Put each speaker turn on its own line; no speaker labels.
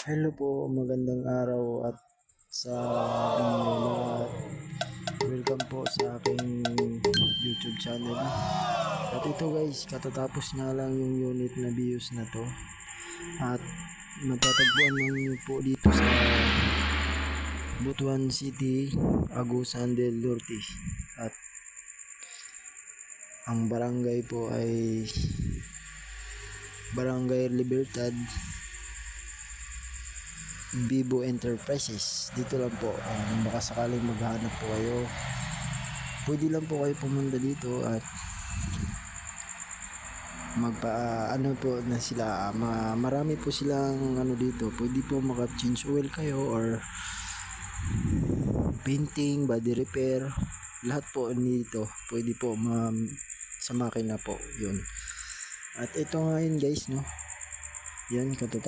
Hello po, magandang araw at sa inyo lahat. Welcome po sa aking YouTube channel. At ito guys, katatapos nga lang yung unit na views na to. At matatagpuan lang po dito sa Butuan City, Agusan del Norte. At ang barangay po ay Barangay Libertad, Vivo Enterprises. Dito lang po, baka sakaling maghahanap po kayo, pwede lang po kayo pumunta dito at ano po na sila, marami po silang ano dito, pwede po maka-change oil kayo or painting, body repair, lahat po dito pwede po sa makina po yun. At ito nga yun guys, no, yan